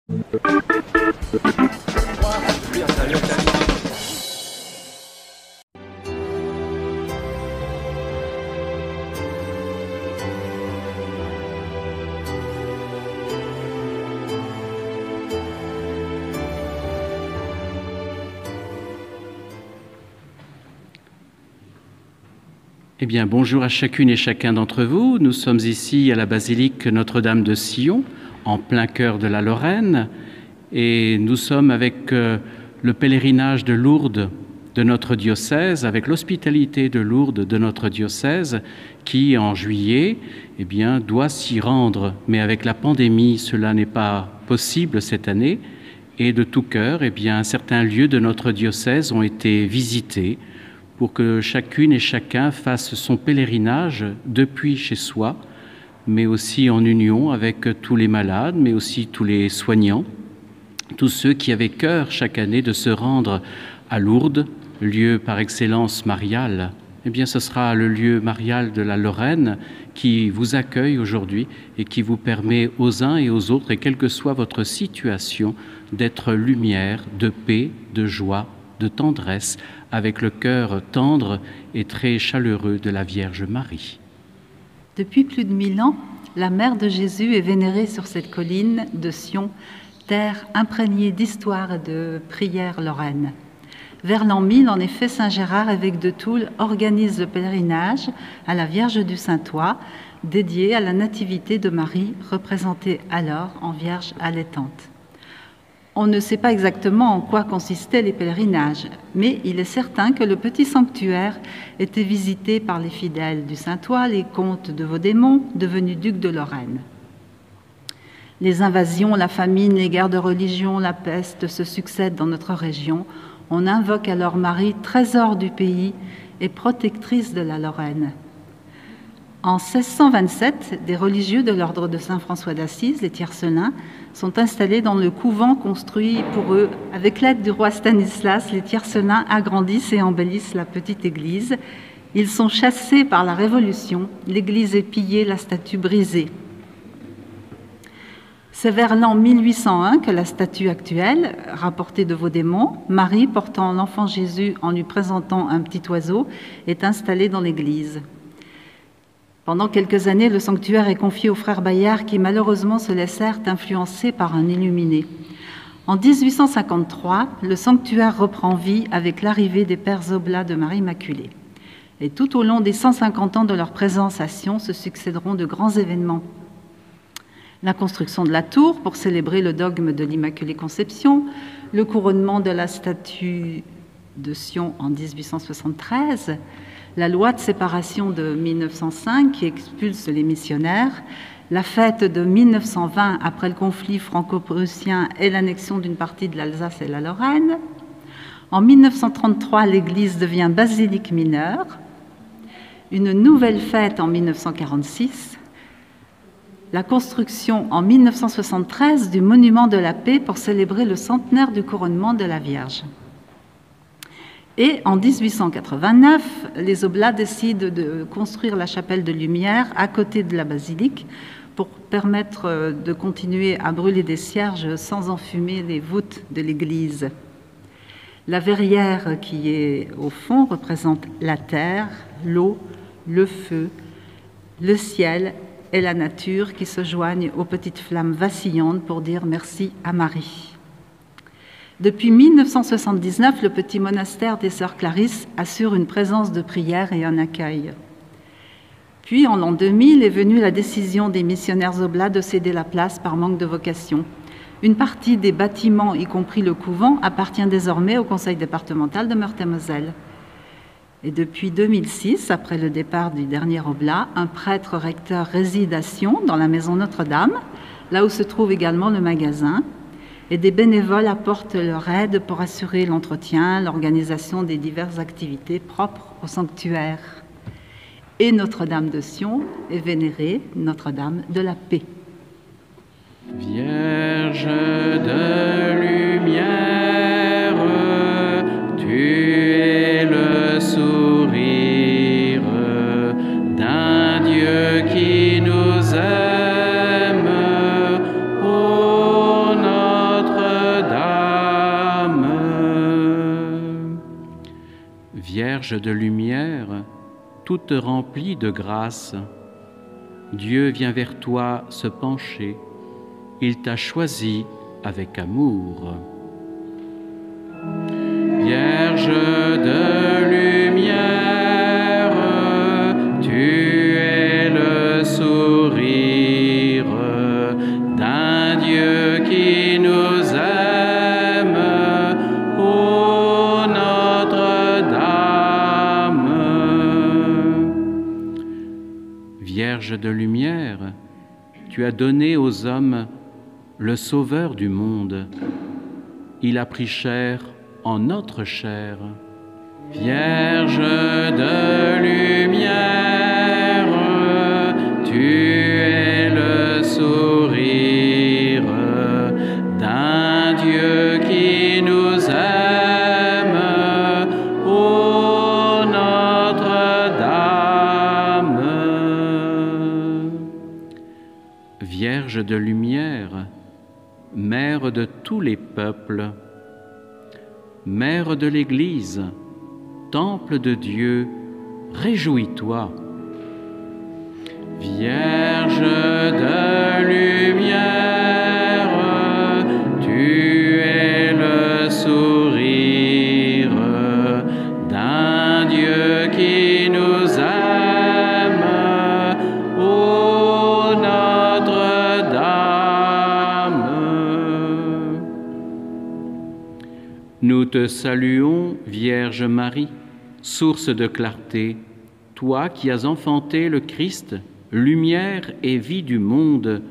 Eh bien, bonjour à chacune et chacun d'entre vous. Nous sommes ici à la basilique Notre-Dame de Sion, en plein cœur de la Lorraine, et nous sommes avec le pèlerinage de Lourdes de notre diocèse, avec l'hospitalité de Lourdes de notre diocèse, qui en juillet, eh bien, doit s'y rendre. Mais avec la pandémie, cela n'est pas possible cette année, et de tout cœur, eh bien, certains lieux de notre diocèse ont été visités pour que chacune et chacun fasse son pèlerinage depuis chez soi, mais aussi en union avec tous les malades, mais aussi tous les soignants, tous ceux qui avaient cœur chaque année de se rendre à Lourdes, lieu par excellence marial. Eh bien, ce sera le lieu marial de la Lorraine qui vous accueille aujourd'hui et qui vous permet aux uns et aux autres, et quelle que soit votre situation, d'être lumière, de paix, de joie, de tendresse, avec le cœur tendre et très chaleureux de la Vierge Marie. Depuis plus de 1000 ans, la mère de Jésus est vénérée sur cette colline de Sion, terre imprégnée d'histoire et de prières lorraines. Vers l'an 1000, en effet, Saint Gérard, évêque de Toul, organise le pèlerinage à la Vierge du Saint-Ouen, dédié à la nativité de Marie, représentée alors en Vierge allaitante. On ne sait pas exactement en quoi consistaient les pèlerinages, mais il est certain que le petit sanctuaire était visité par les fidèles du Saint-Ouen, les comtes de Vaudémont, devenus ducs de Lorraine. Les invasions, la famine, les guerres de religion, la peste se succèdent dans notre région. On invoque alors Marie, trésor du pays et protectrice de la Lorraine. En 1627, des religieux de l'ordre de Saint-François d'Assise, les Tiercelins, sont installés dans le couvent construit pour eux. Avec l'aide du roi Stanislas, les Tiercelins agrandissent et embellissent la petite église. Ils sont chassés par la Révolution, l'église est pillée, la statue brisée. C'est vers l'an 1801 que la statue actuelle, rapportée de Vaudémont, Marie portant l'enfant Jésus en lui présentant un petit oiseau, est installée dans l'église. Pendant quelques années, le sanctuaire est confié aux frères Bayard qui malheureusement se laissèrent influencer par un illuminé. En 1853, le sanctuaire reprend vie avec l'arrivée des Pères Oblats de Marie Immaculée. Et tout au long des 150 ans de leur présence à Sion se succéderont de grands événements. La construction de la tour pour célébrer le dogme de l'Immaculée Conception, le couronnement de la statue de Sion en 1873, la loi de séparation de 1905 qui expulse les missionnaires, la fête de 1920 après le conflit franco-prussien et l'annexion d'une partie de l'Alsace et la Lorraine. En 1933, l'église devient basilique mineure. Une nouvelle fête en 1946. La construction en 1973 du monument de la paix pour célébrer le centenaire du couronnement de la Vierge. Et en 1889, les Oblats décident de construire la chapelle de Lumière à côté de la basilique pour permettre de continuer à brûler des cierges sans enfumer les voûtes de l'église. La verrière qui est au fond représente la terre, l'eau, le feu, le ciel et la nature qui se joignent aux petites flammes vacillantes pour dire merci à Marie. Depuis 1979, le petit monastère des Sœurs Clarisses assure une présence de prière et un accueil. Puis, en l'an 2000, est venue la décision des missionnaires oblats de céder la place par manque de vocation. Une partie des bâtiments, y compris le couvent, appartient désormais au conseil départemental de Meurthe-et-Moselle. Et depuis 2006, après le départ du dernier oblat, un prêtre recteur réside à Sion, dans la maison Notre-Dame, là où se trouve également le magasin. Et des bénévoles apportent leur aide pour assurer l'entretien, l'organisation des diverses activités propres au sanctuaire. Et Notre-Dame de Sion est vénérée Notre-Dame de la Paix. Vierge de lumière, tu es le sourire d'un Dieu qui nous aime. Ô Vierge de lumière, toute remplie de grâce, Dieu vient vers toi se pencher, il t'a choisi avec amour. Vierge de lumière, tu es le sourire d'un Dieu qui nous aime, ô Notre-Dame. Vierge de lumière, tu as donné aux hommes le Sauveur du monde. Il a pris chair en notre chair. Vierge de lumière, tu es le sourire d'un Dieu qui nous aime, ô Notre-Dame. Vierge de lumière, Mère de tous les peuples, Mère de l'Église, Temple de Dieu, réjouis-toi. Vierge de lumière, tu es le sourire d'un Dieu qui nous aime, ô Notre-Dame. Nous te saluons, Vierge Marie, source de clarté, toi qui as enfanté le Christ, lumière et vie du monde.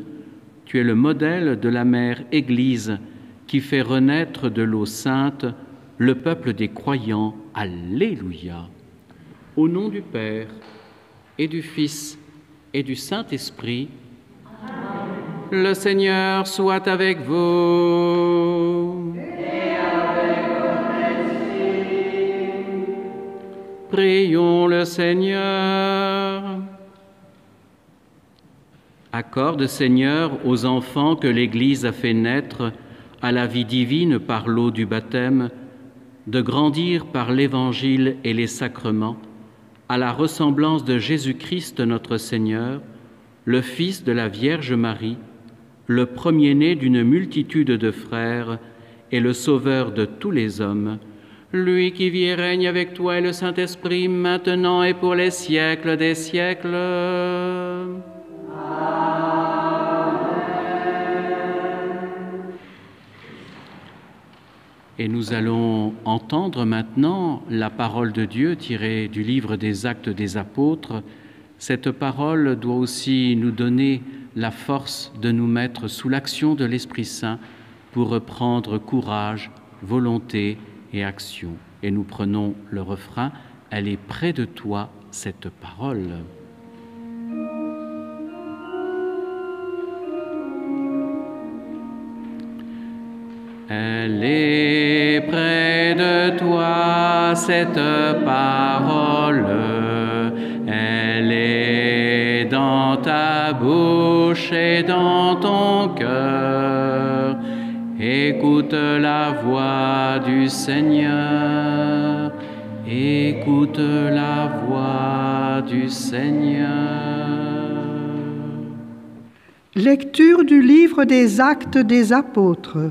Tu es le modèle de la mère Église qui fait renaître de l'eau sainte le peuple des croyants. Alléluia. Au nom du Père et du Fils et du Saint-Esprit, le Seigneur soit avec vous. Prions le Seigneur. Accorde, Seigneur, aux enfants que l'Église a fait naître à la vie divine par l'eau du baptême, de grandir par l'Évangile et les sacrements, à la ressemblance de Jésus-Christ notre Seigneur, le Fils de la Vierge Marie, le premier-né d'une multitude de frères et le Sauveur de tous les hommes, lui qui vit et règne avec toi et le Saint-Esprit, maintenant et pour les siècles des siècles. Et nous allons entendre maintenant la parole de Dieu tirée du livre des Actes des Apôtres. Cette parole doit aussi nous donner la force de nous mettre sous l'action de l'Esprit Saint pour reprendre courage, volonté et action. Et nous prenons le refrain « Elle est près de toi, cette parole ». Elle est près de toi, cette parole, elle est dans ta bouche et dans ton cœur. Écoute la voix du Seigneur, écoute la voix du Seigneur. Lecture du livre des Actes des Apôtres.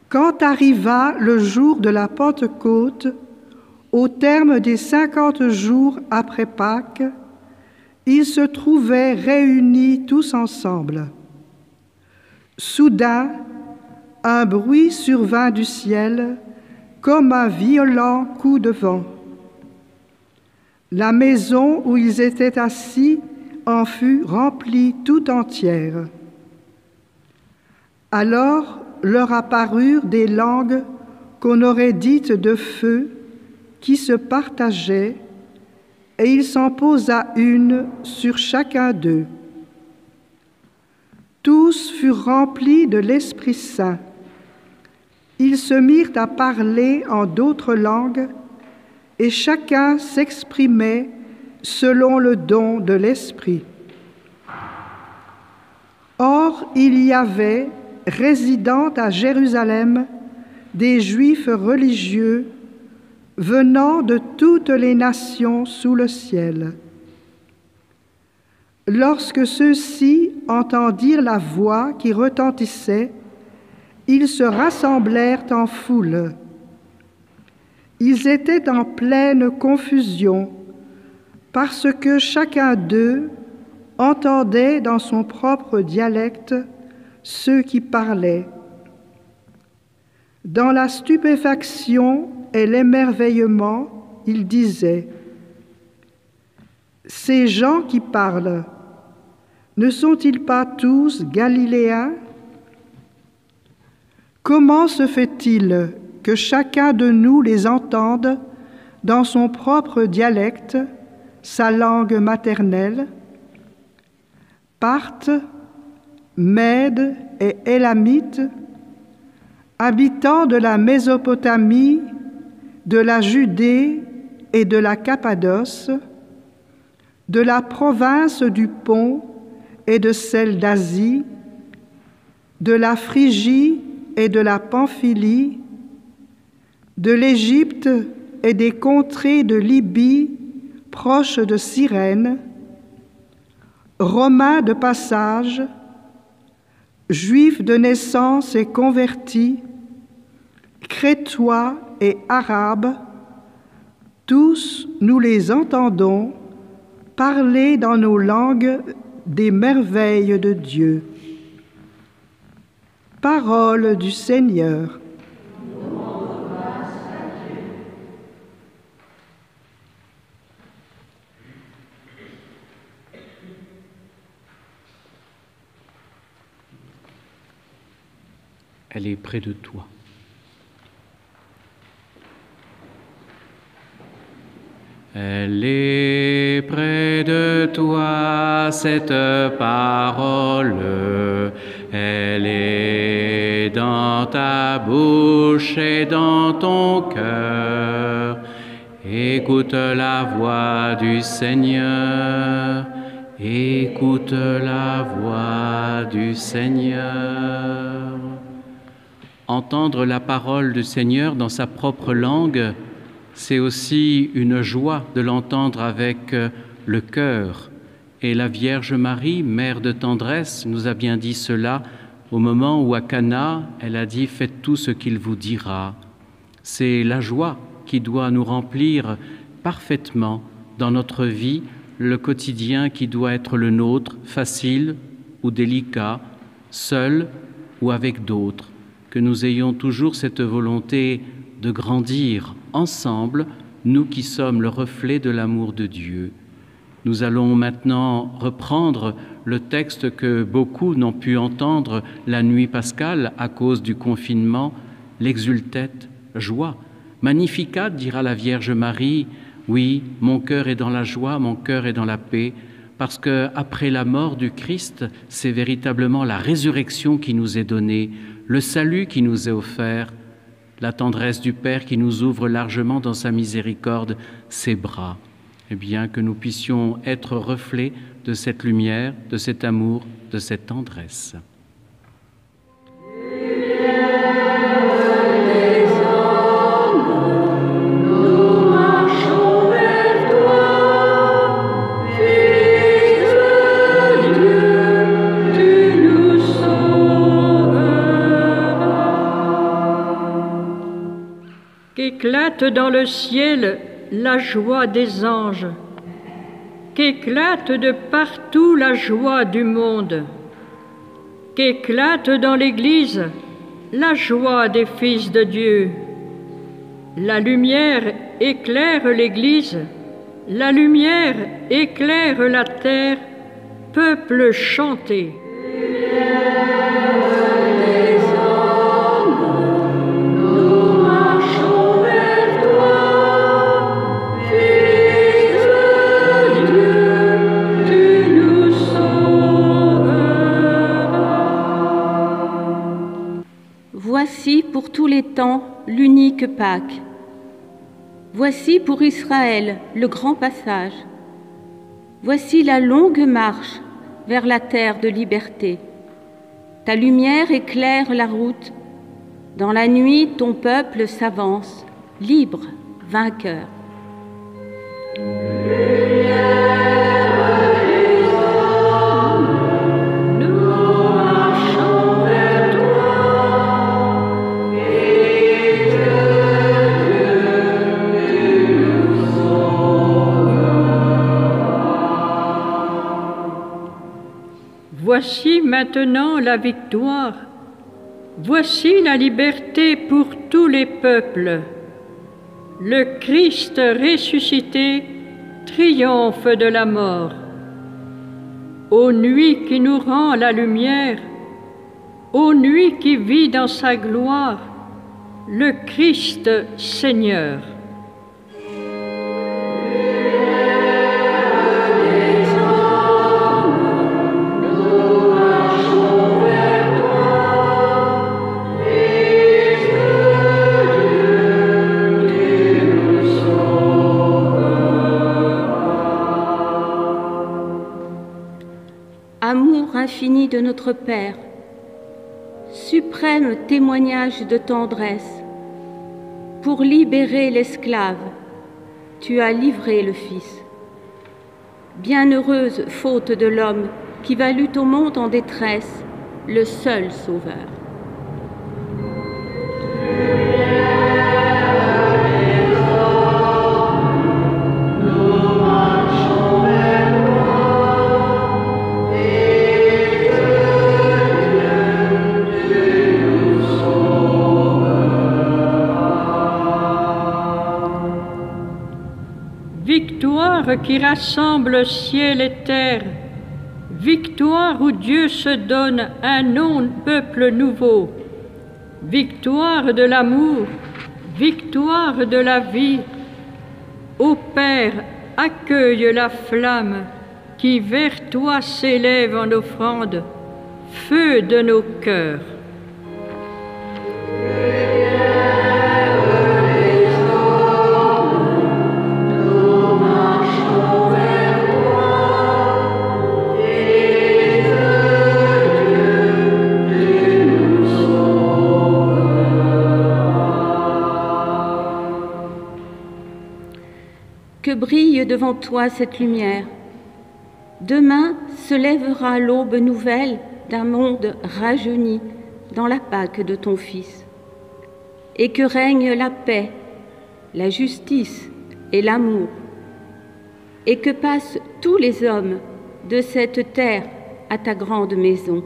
Quand arriva le jour de la Pentecôte, au terme des 50 jours après Pâques, ils se trouvaient réunis tous ensemble. Soudain, un bruit survint du ciel, comme un violent coup de vent. La maison où ils étaient assis en fut remplie tout entière. Alors leur apparurent des langues qu'on aurait dites de feu, qui se partageaient, et il s'en posa une sur chacun d'eux. Tous furent remplis de l'Esprit Saint. Ils se mirent à parler en d'autres langues, et chacun s'exprimait selon le don de l'Esprit. Or, il y avait, résidant à Jérusalem, des Juifs religieux, venant de toutes les nations sous le ciel. Lorsque ceux-ci entendirent la voix qui retentissait, ils se rassemblèrent en foule. Ils étaient en pleine confusion, parce que chacun d'eux entendait dans son propre dialecte ceux qui parlaient. Dans la stupéfaction et l'émerveillement, ils disaient : « Ces gens qui parlent, ne sont-ils pas tous Galiléens ? Comment se fait-il que chacun de nous les entende dans son propre dialecte, sa langue maternelle ? Parthes, Mèdes et Élamites, habitants de la Mésopotamie, de la Judée et de la Cappadoce, de la province du Pont et de celle d'Asie, de la Phrygie et de la Pamphylie, de l'Égypte et des contrées de Libye proches de Cyrène, Romains de passage, Juifs de naissance et convertis, Crétois et Arabes, tous nous les entendons parler dans nos langues des merveilles de Dieu. Parole du Seigneur. Elle est près de toi. Elle est près de toi, cette parole. Elle est dans ta bouche et dans ton cœur. Écoute la voix du Seigneur. Écoute la voix du Seigneur. Entendre la parole du Seigneur dans sa propre langue, c'est aussi une joie de l'entendre avec le cœur. Et la Vierge Marie, mère de tendresse, nous a bien dit cela au moment où à Cana, elle a dit « Faites tout ce qu'il vous dira ». C'est la joie qui doit nous remplir parfaitement dans notre vie, le quotidien qui doit être le nôtre, facile ou délicat, seul ou avec d'autres. Que nous ayons toujours cette volonté de grandir ensemble, nous qui sommes le reflet de l'amour de Dieu. Nous allons maintenant reprendre le texte que beaucoup n'ont pu entendre la nuit pascale à cause du confinement, l'exultet, joie. Magnificat, dira la Vierge Marie, oui, mon cœur est dans la joie, mon cœur est dans la paix, parce qu'après la mort du Christ, c'est véritablement la résurrection qui nous est donnée, le salut qui nous est offert, la tendresse du Père qui nous ouvre largement dans sa miséricorde ses bras. Eh bien, que nous puissions être reflets de cette lumière, de cet amour, de cette tendresse. Qu'éclate dans le ciel la joie des anges, qu'éclate de partout la joie du monde, qu'éclate dans l'Église la joie des fils de Dieu. La lumière éclaire l'Église, la lumière éclaire la terre, peuple chanté. Voici pour tous les temps l'unique Pâque. Voici pour Israël le grand passage. Voici la longue marche vers la terre de liberté. Ta lumière éclaire la route. Dans la nuit, ton peuple s'avance, libre vainqueur. Voici maintenant la victoire, voici la liberté pour tous les peuples. Le Christ ressuscité triomphe de la mort. Ô nuit qui nous rend la lumière, ô nuit qui vit dans sa gloire, le Christ Seigneur. Amour infini de notre Père, suprême témoignage de tendresse, pour libérer l'esclave, tu as livré le Fils. Bienheureuse faute de l'homme qui valut au monde en détresse le seul Sauveur. Victoire qui rassemble ciel et terre, victoire où Dieu se donne un nom, peuple nouveau, victoire de l'amour, victoire de la vie. Ô Père, accueille la flamme qui vers toi s'élève en offrande, feu de nos cœurs. Que brille devant toi cette lumière. Demain se lèvera l'aube nouvelle d'un monde rajeuni dans la Pâque de ton Fils. Et que règne la paix, la justice et l'amour. Et que passent tous les hommes de cette terre à ta grande maison,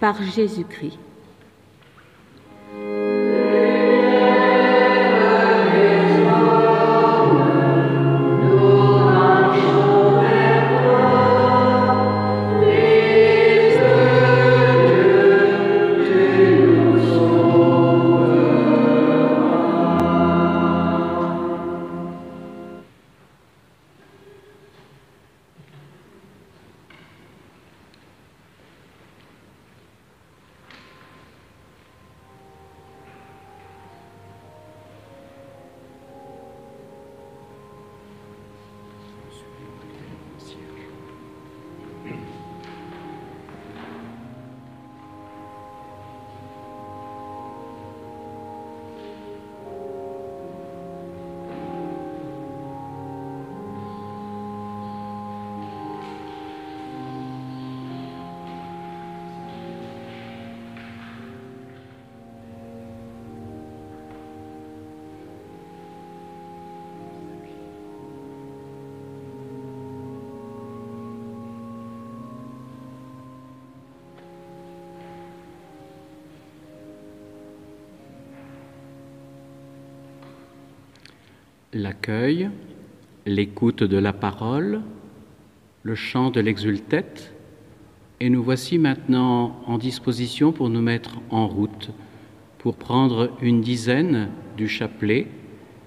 par Jésus-Christ. L'accueil, l'écoute de la parole, le chant de l'exultète, et nous voici maintenant en disposition pour nous mettre en route, pour prendre une dizaine du chapelet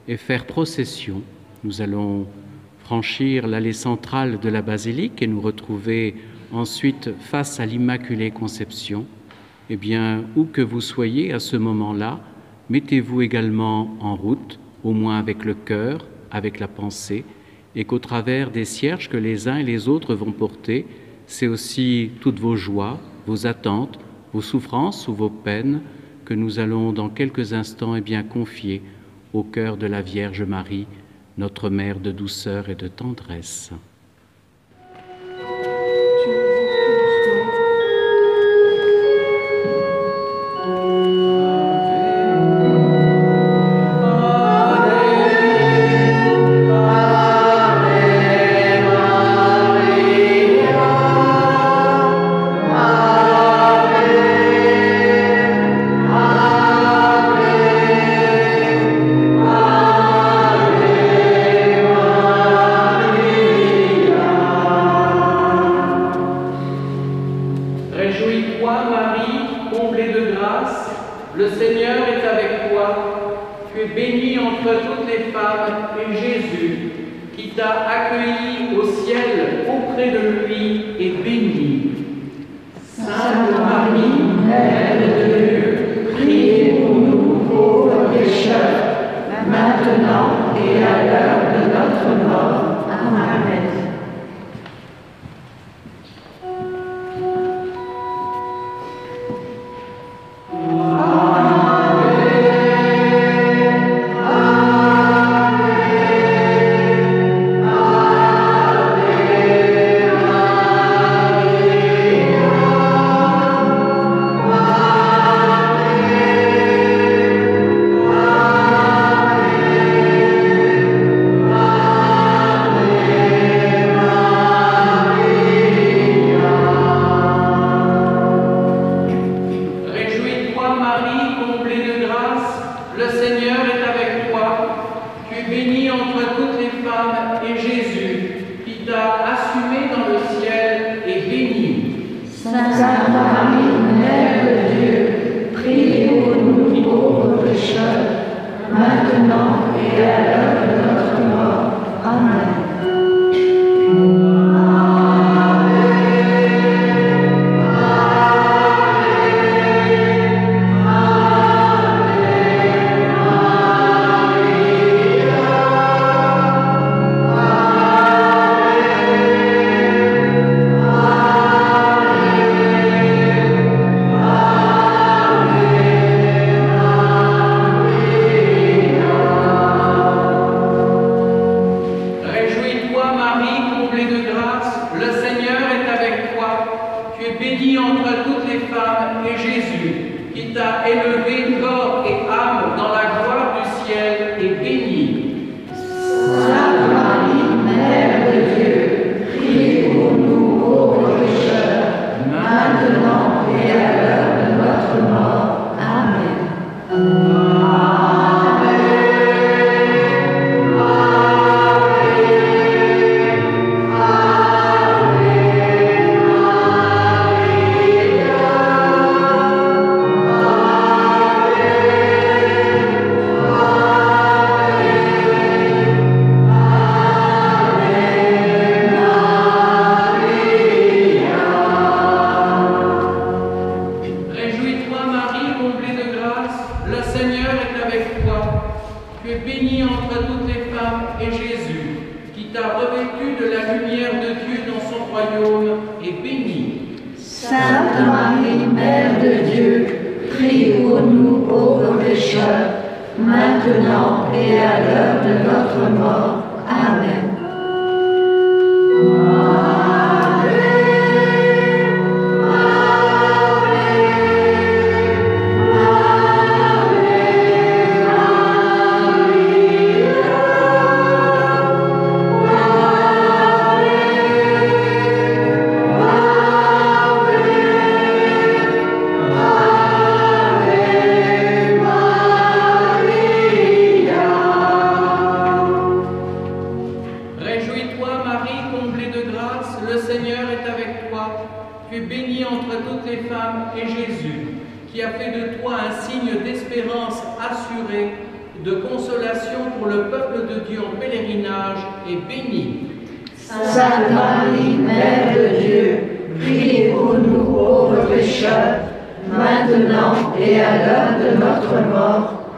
et faire procession. Nous allons franchir l'allée centrale de la basilique et nous retrouver ensuite face à l'Immaculée Conception. Eh bien, où que vous soyez à ce moment-là, mettez-vous également en route, au moins avec le cœur, avec la pensée, et qu'au travers des cierges que les uns et les autres vont porter, c'est aussi toutes vos joies, vos attentes, vos souffrances ou vos peines que nous allons dans quelques instants confier au cœur de la Vierge Marie, notre mère de douceur et de tendresse. Le Seigneur est avec toi, tu es bénie entre toutes les femmes, et Jésus, qui t'a accueilli au ciel auprès de lui, est béni. Sainte Marie, Mère de Dieu, priez pour nous pauvres pécheurs, maintenant et à l'heure de notre mort.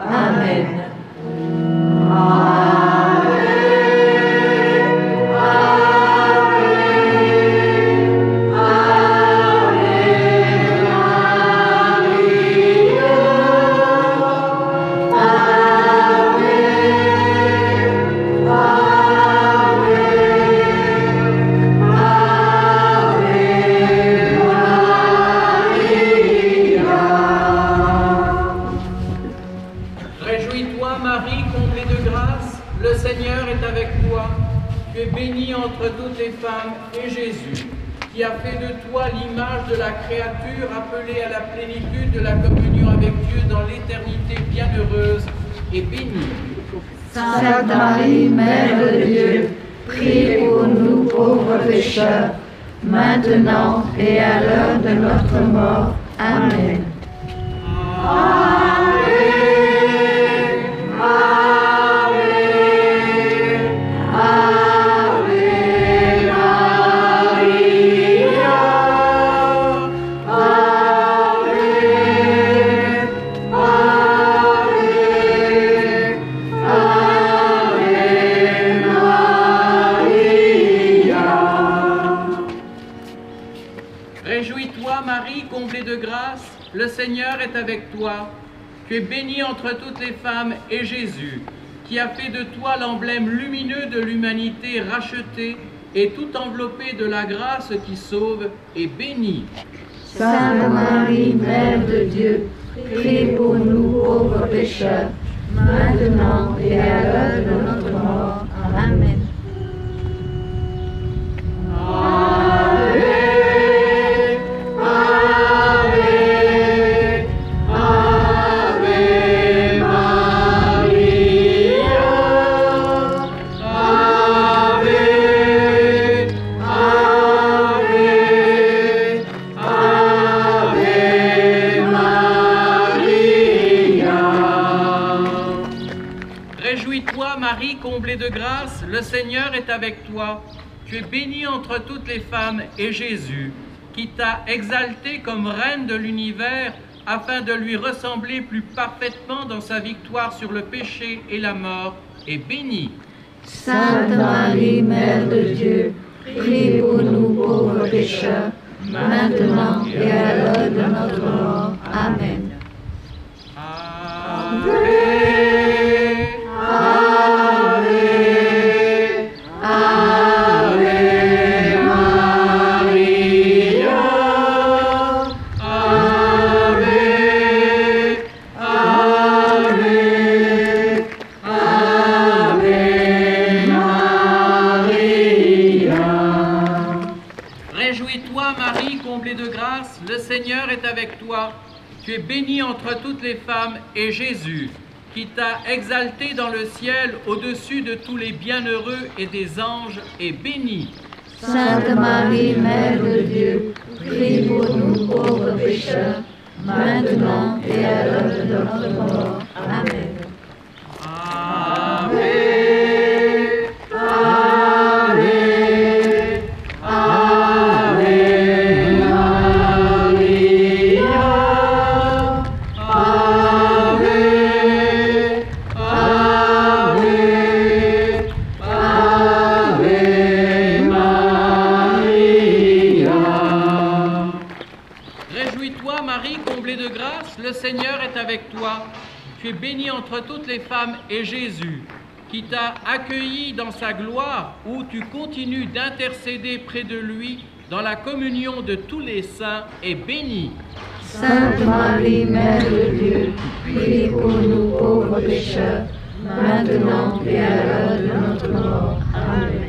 Amen. Amen. tu es bénie entre toutes les femmes, et Jésus, qui a fait de toi l'image de la créature appelée à la plénitude de la communion avec Dieu dans l'éternité bienheureuse, est béni. Sainte Marie, Mère de Dieu, prie pour nous pauvres pécheurs, maintenant et à l'heure de notre mort. Amen. Réjouis-toi, Marie, comblée de grâce, le Seigneur est avec toi. Tu es bénie entre toutes les femmes, et Jésus, qui a fait de toi l'emblème lumineux de l'humanité rachetée et tout enveloppé de la grâce qui sauve, est béni. Sainte Marie, Mère de Dieu, prie pour nous pauvres pécheurs, maintenant et à l'heure de notre mort. Amen. Réjouis-toi, Marie, comblée de grâce, le Seigneur est avec toi. Tu es bénie entre toutes les femmes, et Jésus, qui t'a exaltée comme reine de l'univers, afin de lui ressembler plus parfaitement dans sa victoire sur le péché et la mort, est béni. Sainte Marie, Mère de Dieu, prie pour nous pauvres pécheurs, maintenant et à l'heure de notre mort. Amen. Réjouis-toi, Marie, comblée de grâce, le Seigneur est avec toi. Tu es bénie entre toutes les femmes, et Jésus, qui t'a exalté dans le ciel au-dessus de tous les bienheureux et des anges, est béni. Sainte Marie, Mère de Dieu, prie pour nous pauvres pécheurs, maintenant et à l'heure de notre mort. Amen. Réjouis-toi, Marie, comblée de grâce, le Seigneur est avec toi. Tu es bénie entre toutes les femmes, et Jésus, qui t'a accueilli dans sa gloire, où tu continues d'intercéder près de lui dans la communion de tous les saints, est béni. Sainte Marie, Mère de Dieu, prie pour nous pauvres pécheurs, maintenant et à l'heure de notre mort. Amen.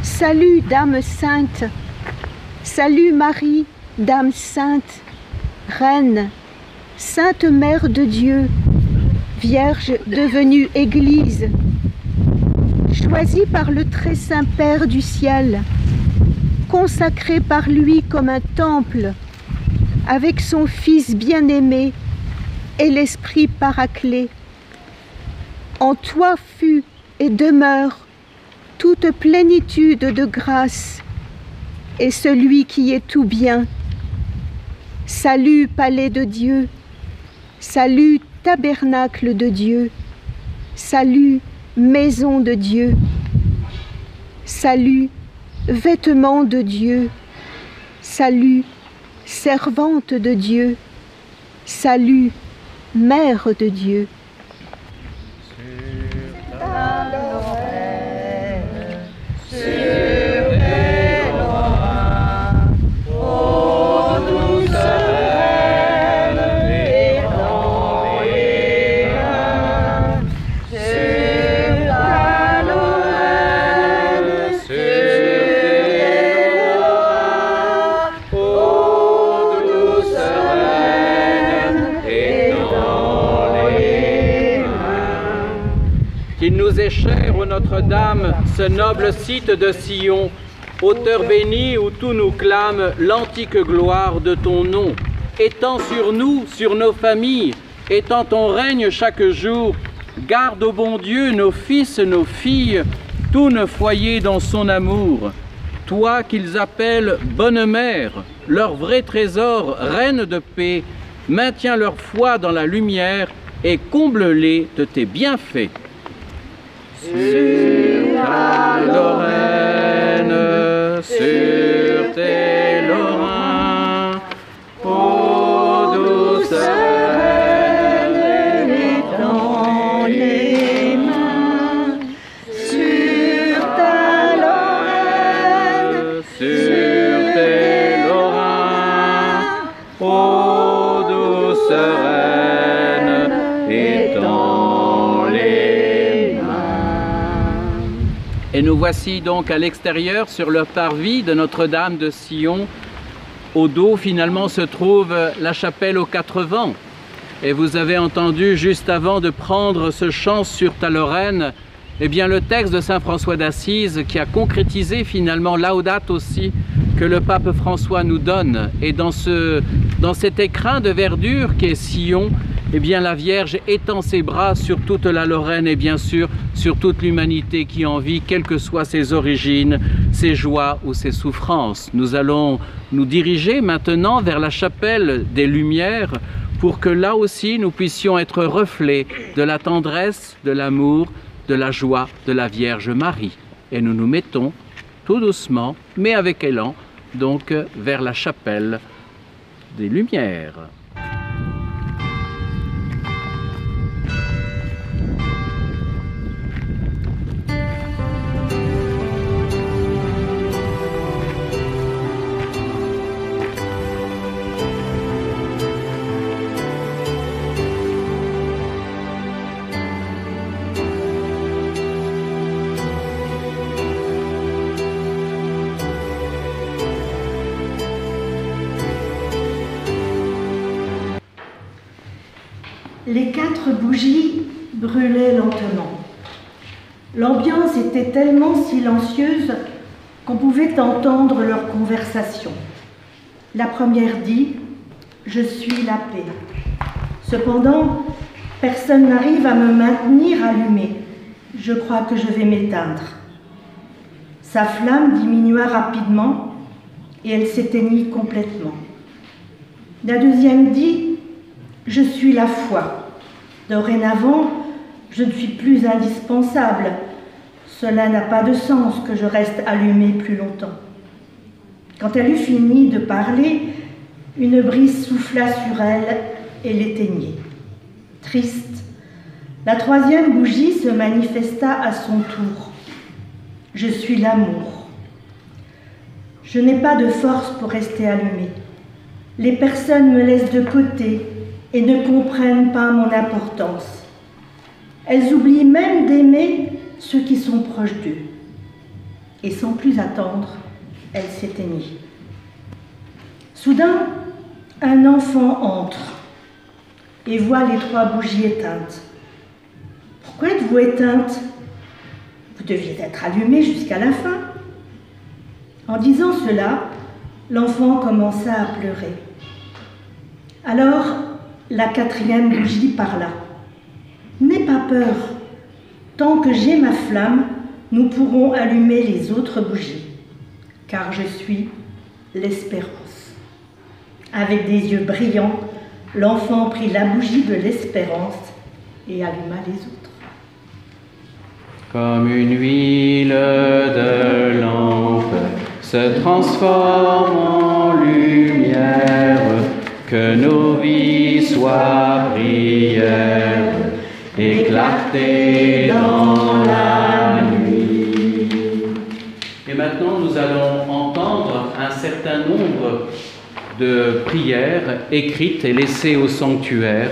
Salut, Dame sainte, salut Marie, Dame sainte, Reine, Sainte Mère de Dieu, Vierge devenue Église, choisie par le très saint Père du ciel, consacrée par lui comme un temple, avec son Fils bien-aimé et l'Esprit paraclet. En toi fut et demeure toute plénitude de grâce, et celui qui est tout bien. Salut palais de Dieu, salut tabernacle de Dieu, salut maison de Dieu, salut vêtements de Dieu, salut servante de Dieu, Salut, Mère de Dieu. Qu'il nous est cher, ô Notre-Dame, ce noble site de Sion, auteur béni où tout nous clame l'antique gloire de ton nom. Étends sur nous, sur nos familles, étends ton règne chaque jour. Garde, ô bon Dieu, nos fils, nos filles, tous nos foyers dans son amour. Toi qu'ils appellent bonne mère, leur vrai trésor, reine de paix, maintiens leur foi dans la lumière et comble-les de tes bienfaits. Sur ta Lorraine, sur tes Lorrains, ô douce reine, étends les mains. Sur ta Lorraine, sur tes Lorrains, ô douce reine, étends les mains. Et nous voici donc à l'extérieur sur le parvis de Notre-Dame de Sion. Au dos finalement se trouve la chapelle aux 4 vents. Et vous avez entendu juste avant de prendre ce chant sur ta Lorraine, eh bien le texte de saint François d'Assise qui a concrétisé finalement Laudate aussi que le pape François nous donne. Et dans cet écrin de verdure qu'est Sion, eh bien la Vierge étend ses bras sur toute la Lorraine et bien sûr sur toute l'humanité qui en vit, quelles que soient ses origines, ses joies ou ses souffrances. Nous allons nous diriger maintenant vers la chapelle des Lumières pour que là aussi nous puissions être reflets de la tendresse, de l'amour, de la joie de la Vierge Marie. Et nous nous mettons tout doucement, mais avec élan, donc vers la chapelle des Lumières. Les 4 bougies brûlaient lentement. L'ambiance était tellement silencieuse qu'on pouvait entendre leur conversation. La première dit « Je suis la paix ». Cependant, personne n'arrive à me maintenir allumée. Je crois que je vais m'éteindre. Sa flamme diminua rapidement et elle s'éteignit complètement. La deuxième dit « Je suis la foi ». Dorénavant, je ne suis plus indispensable. Cela n'a pas de sens que je reste allumée plus longtemps. Quand elle eut fini de parler, une brise souffla sur elle et l'éteignit. Triste, la troisième bougie se manifesta à son tour. Je suis l'amour. Je n'ai pas de force pour rester allumée. Les personnes me laissent de côté et ne comprennent pas mon importance. Elles oublient même d'aimer ceux qui sont proches d'eux. Et sans plus attendre, elle s'éteignit. Soudain, un enfant entre et voit les 3 bougies éteintes. « Pourquoi êtes-vous éteinte? Vous deviez être allumée jusqu'à la fin. » En disant cela, l'enfant commença à pleurer. Alors, la 4e bougie parla. « N'aie pas peur. Tant que j'ai ma flamme, nous pourrons allumer les autres bougies, car je suis l'espérance. » Avec des yeux brillants, l'enfant prit la bougie de l'espérance et alluma les autres. Comme une huile de lampe se transforme en lumière, Que nos vies soient prières et clarté dans la nuit. Et maintenant, nous allons entendre un certain nombre de prières écrites et laissées au sanctuaire,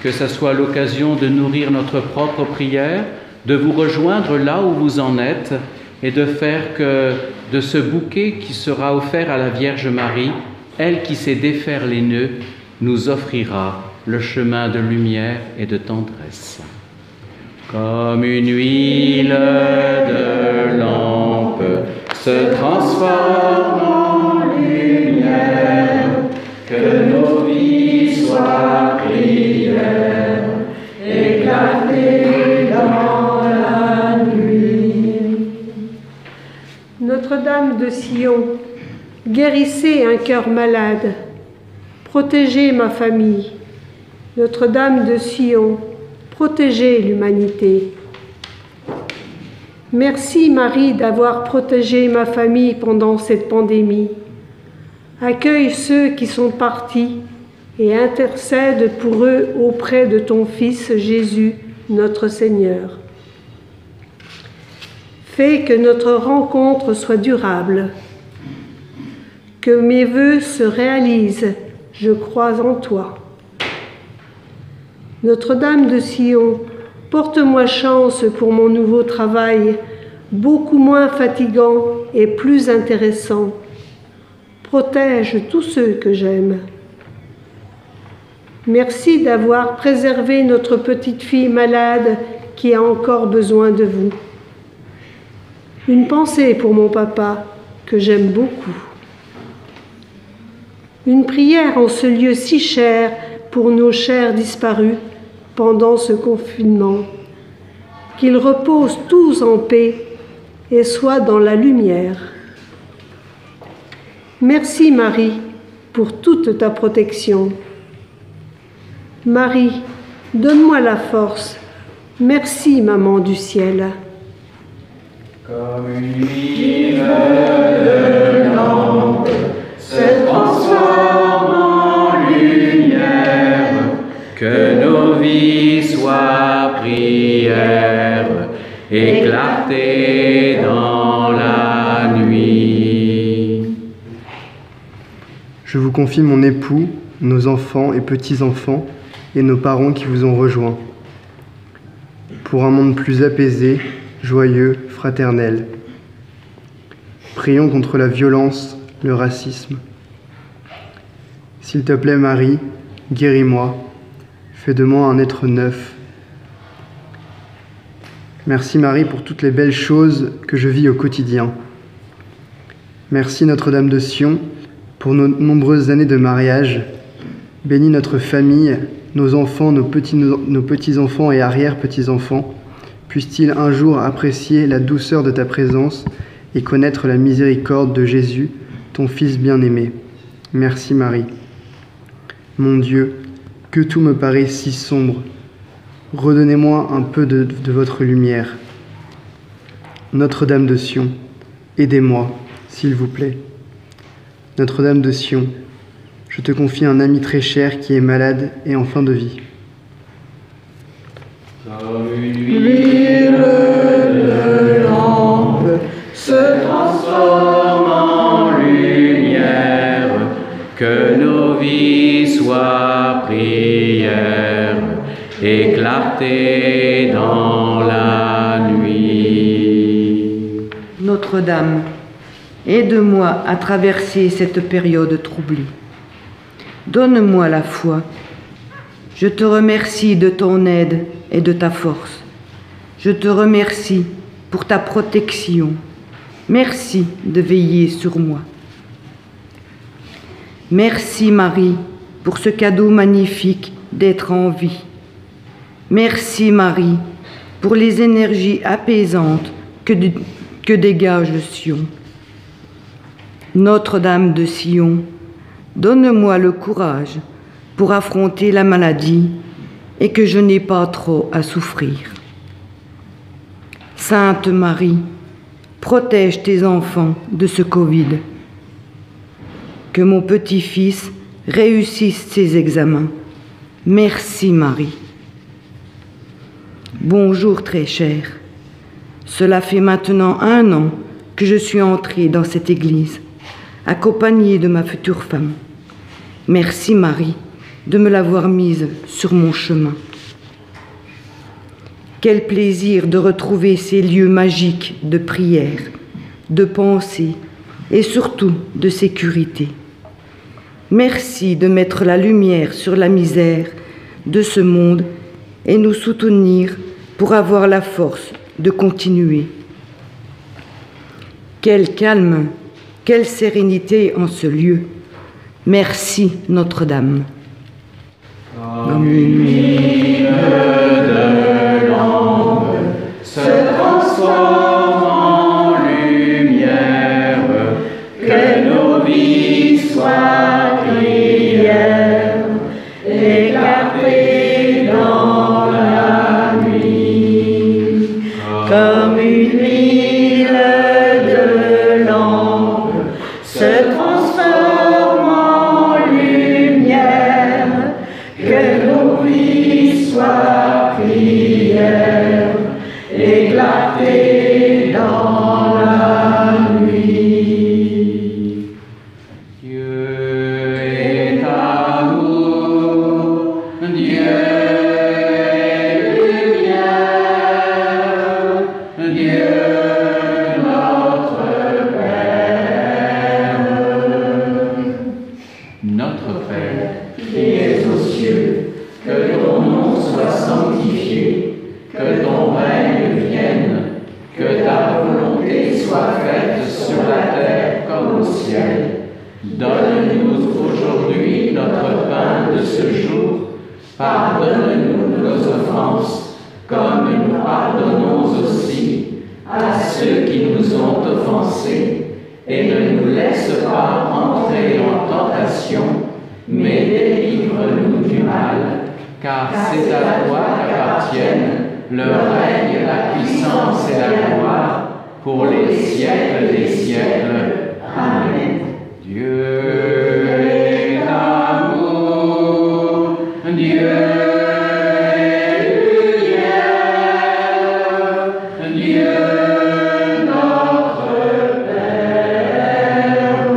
que ce soit l'occasion de nourrir notre propre prière, de vous rejoindre là où vous en êtes et de faire que de ce bouquet qui sera offert à la Vierge Marie, elle qui sait défaire les nœuds, nous offrira le chemin de lumière et de tendresse. Comme une huile de lampe se transforme en lumière, que nos vies soient prières et clarté dans la nuit. Notre-Dame de Sion, guérissez un cœur malade, protégez ma famille. Notre-Dame de Sion, protégez l'humanité. Merci Marie d'avoir protégé ma famille pendant cette pandémie. Accueille ceux qui sont partis et intercède pour eux auprès de ton Fils Jésus, notre Seigneur. Fais que notre rencontre soit durable, que mes vœux se réalisent, je crois en toi. Notre-Dame de Sion, porte-moi chance pour mon nouveau travail, beaucoup moins fatigant et plus intéressant. Protège tous ceux que j'aime. Merci d'avoir préservé notre petite fille malade qui a encore besoin de vous. Une pensée pour mon papa, que j'aime beaucoup. Une prière en ce lieu si cher pour nos chers disparus pendant ce confinement. Qu'ils reposent tous en paix et soient dans la lumière. Merci Marie pour toute ta protection. Marie, donne-moi la force. Merci Maman du ciel. Comme une huile de lampe se transforme en lumière, que nos vies soient prières et clarté dans la nuit. Je vous confie mon époux, nos enfants et petits-enfants et nos parents qui vous ont rejoints, pour un monde plus apaisé, joyeux, fraternel. Prions contre la violence, le racisme. S'il te plaît, Marie, guéris-moi, fais de moi un être neuf. Merci Marie pour toutes les belles choses que je vis au quotidien. Merci Notre-Dame de Sion pour nos nombreuses années de mariage. Bénis notre famille, nos enfants, nos petits-enfants et arrière-petits-enfants. Puissent-ils un jour apprécier la douceur de ta présence et connaître la miséricorde de Jésus, ton Fils bien-aimé. Merci Marie. Mon Dieu, que tout me paraît si sombre. Redonnez-moi un peu de votre lumière. Notre-Dame de Sion, aidez-moi, s'il vous plaît. Notre-Dame de Sion, je te confie un ami très cher qui est malade et en fin de vie. Comme une huile de lampe se transforme en lumière, que nos vies soient prières et clarté dans la nuit. Notre-Dame, aide-moi à traverser cette période troublée. Donne-moi la foi. Je te remercie de ton aide et de ta force. Je te remercie pour ta protection. Merci de veiller sur moi. Merci Marie pour ce cadeau magnifique d'être en vie. Merci Marie pour les énergies apaisantes que dégage Sion. Notre-Dame de Sion, donne-moi le courage pour affronter la maladie et que je n'ai pas trop à souffrir. Sainte Marie, protège tes enfants de ce Covid. Que mon petit-fils réussissent ses examens. Merci Marie. Bonjour très chère. Cela fait maintenant 1 an que je suis entrée dans cette église, accompagnée de ma future femme. Merci Marie de me l'avoir mise sur mon chemin. Quel plaisir de retrouver ces lieux magiques de prière, de pensée et surtout de sécurité. Merci de mettre la lumière sur la misère de ce monde et nous soutenir pour avoir la force de continuer. Quel calme, quelle sérénité en ce lieu. Merci Notre-Dame. Comme une mine de lampe se transforme en lumière, que nos vies soient prières, éclatées dans la nuit. Comme une mine de lampe se transforme en lumière, que nos vies soient prières, éclatées dans la nuit. Dieu est amour, Dieu est lumière, Dieu notre Père. Notre Père, qui es aux cieux, que ton nom soit sanctifié, que ton règne vienne, que ta volonté soit faite sur la terre comme au ciel. Donne-nous aujourd'hui notre pain de ce jour. Pardonne-nous nos offenses, comme nous pardonnons aussi à ceux qui nous ont offensés. Et ne nous laisse pas entrer en tentation, mais délivre-nous du mal, car c'est à toi qu'appartiennent le règne, la puissance et la gloire pour les siècles des siècles. Amen. Dieu est amour, Dieu est lumière, Dieu notre Père.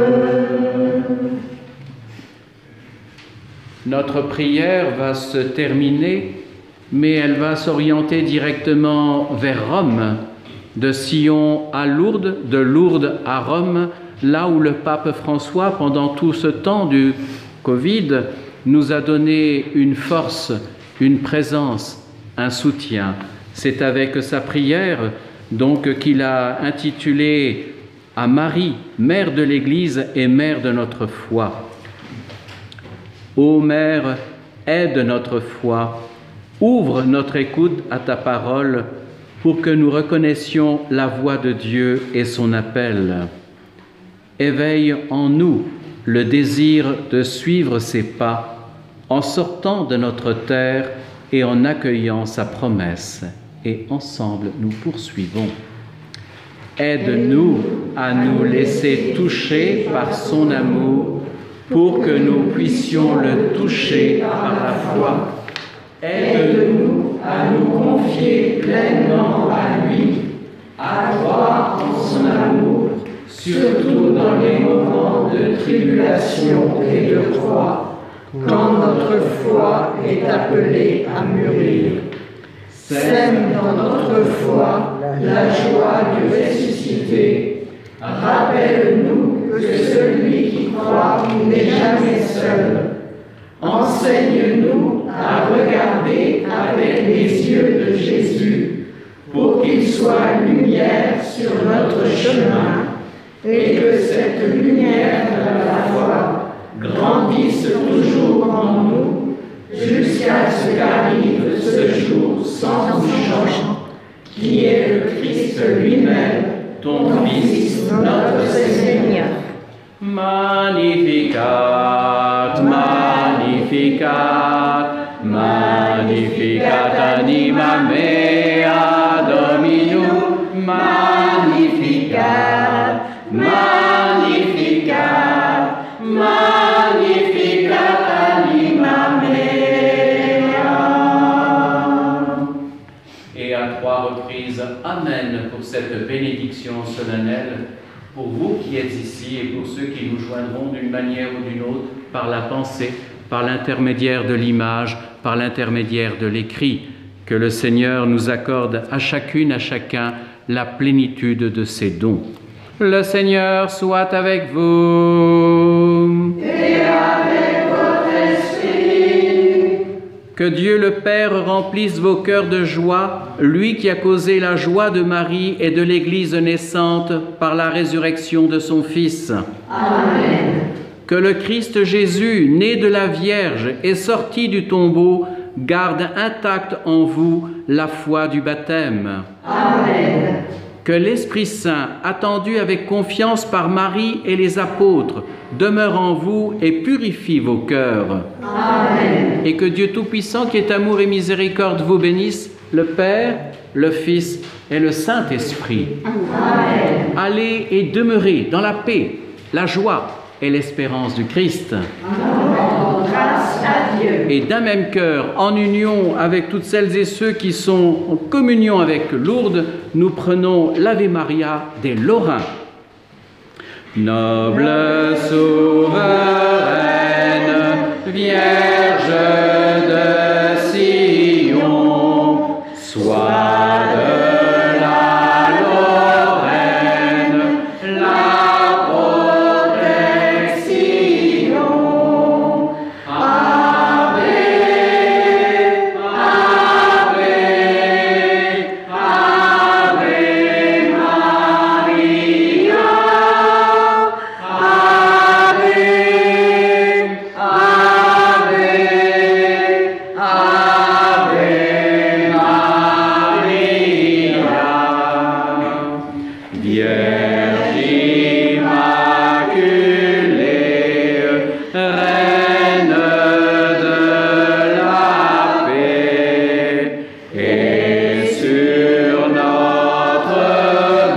Notre prière va se terminer, mais elle va s'orienter directement vers Rome, de Sion à Lourdes, de Lourdes à Rome, là où le pape François, pendant tout ce temps du Covid, nous a donné une force, une présence, un soutien. C'est avec sa prière donc qu'il a intitulé à Marie, mère de l'Église et mère de notre foi. Ô Mère, aide notre foi, ouvre notre écoute à ta parole pour que nous reconnaissions la voix de Dieu et son appel. Éveille en nous le désir de suivre ses pas en sortant de notre terre et en accueillant sa promesse. Et ensemble, nous poursuivons. Aide-nous à nous laisser toucher par son amour pour que nous puissions le toucher par la foi. Aide-nous à nous confier pleinement à lui, à croire en son amour, surtout dans les moments de tribulation et de croix, quand notre foi est appelée à mûrir. Sème dans notre foi la joie du ressuscité. Rappelle-nous que celui qui croit n'est jamais seul. Enseigne-nous à regarder avec les yeux de Jésus pour qu'il soit lumière sur notre chemin et que cette lumière de la foi grandisse toujours en nous jusqu'à ce qu'arrive ce jour sans changement, qui est le Christ lui-même, ton Fils, notre Seigneur. Magnificat, magnificat, magnificat anima mea Dominum, magnificat, magnificat, magnificat. cette bénédiction solennelle, pour vous qui êtes ici et pour ceux qui nous joindront d'une manière ou d'une autre par la pensée, par l'intermédiaire de l'image, par l'intermédiaire de l'écrit. Que le Seigneur nous accorde à chacune, à chacun, la plénitude de ses dons. Le Seigneur soit avec vous. Et avec votre esprit. Que Dieu le Père remplisse vos cœurs de joie, lui qui a causé la joie de Marie et de l'Église naissante par la résurrection de son Fils. Amen. Que le Christ Jésus, né de la Vierge et sorti du tombeau, garde intacte en vous la foi du baptême. Amen. Que l'Esprit Saint, attendu avec confiance par Marie et les apôtres, demeure en vous et purifie vos cœurs. Amen. Et que Dieu Tout-Puissant, qui est amour et miséricorde, vous bénisse, le Père, le Fils et le Saint-Esprit. Amen. Allez et demeurez dans la paix, la joie et l'espérance du Christ. Grâce à Dieu. Et d'un même cœur, en union avec toutes celles et ceux qui sont en communion avec Lourdes, nous prenons l'Ave Maria des Lorrains. Noble souveraine, Vierge de Sion, sois de la Lorraine la protection. Ave, Ave, Ave Maria. Ave, Ave, Ave Maria. Vierge immaculée, Reine de la paix, et sur notre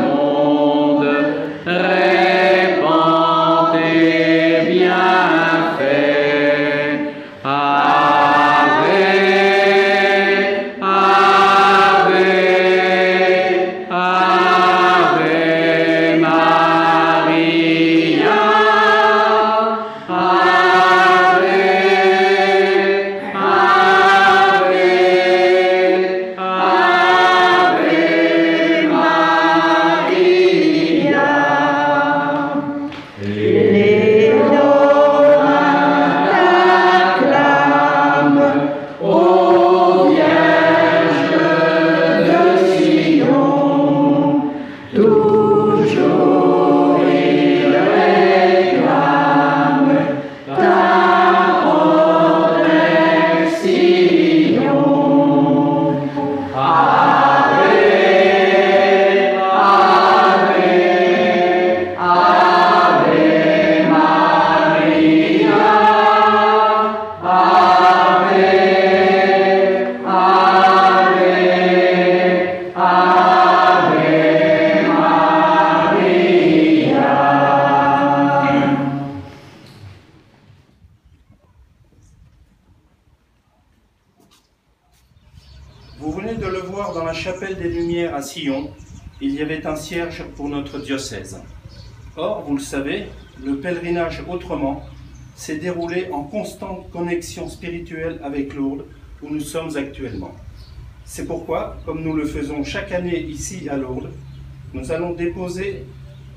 monde répand tes bienfaits. Ave, Ave, Ave Maria. Ave, Ave, Ave Maria. Les Lorrains t'acclament, ô Vierge de Sion. Toujours ils réclament ta protection. Ave, Ave, Ave Maria. Ave, Ave, Ave Maria. Vous venez de le voir dans la chapelle des Lumières à Sion, il y avait un cierge pour notre diocèse. Or, vous le savez, le pèlerinage autrement s'est déroulé en constante connexion spirituelle avec Lourdes, où nous sommes actuellement. C'est pourquoi, comme nous le faisons chaque année ici à Lourdes, nous allons déposer,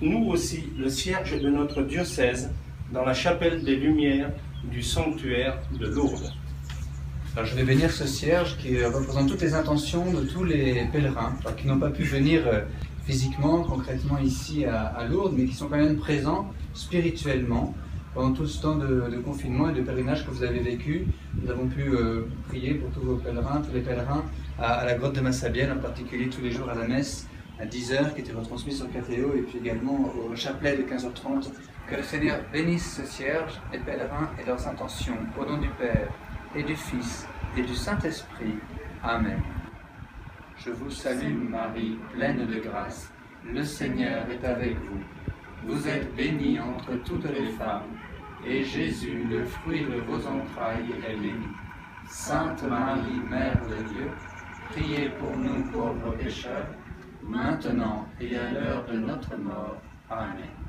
nous aussi, le cierge de notre diocèse dans la chapelle des Lumières du sanctuaire de Lourdes. Alors, je vais bénir ce cierge qui représente toutes les intentions de tous les pèlerins, qui n'ont pas pu venir physiquement, concrètement ici à Lourdes, mais qui sont quand même présents spirituellement pendant tout ce temps de confinement et de pèlerinage que vous avez vécu. Nous avons pu prier pour tous vos pèlerins, tous les pèlerins à la grotte de Massabielle, en particulier tous les jours à la messe à 10h qui était retransmise sur KTO, et puis également au chapelet de 15h30. Que le Seigneur bénisse ce cierge, les pèlerins et leurs intentions, au nom du Père et du Fils et du Saint-Esprit. Amen. Je vous salue Marie, pleine de grâce. Le Seigneur est avec vous. Vous êtes bénie entre toutes les femmes, et Jésus, le fruit de vos entrailles, est béni. Sainte Marie, Mère de Dieu, priez pour nous pauvres pécheurs, maintenant et à l'heure de notre mort. Amen.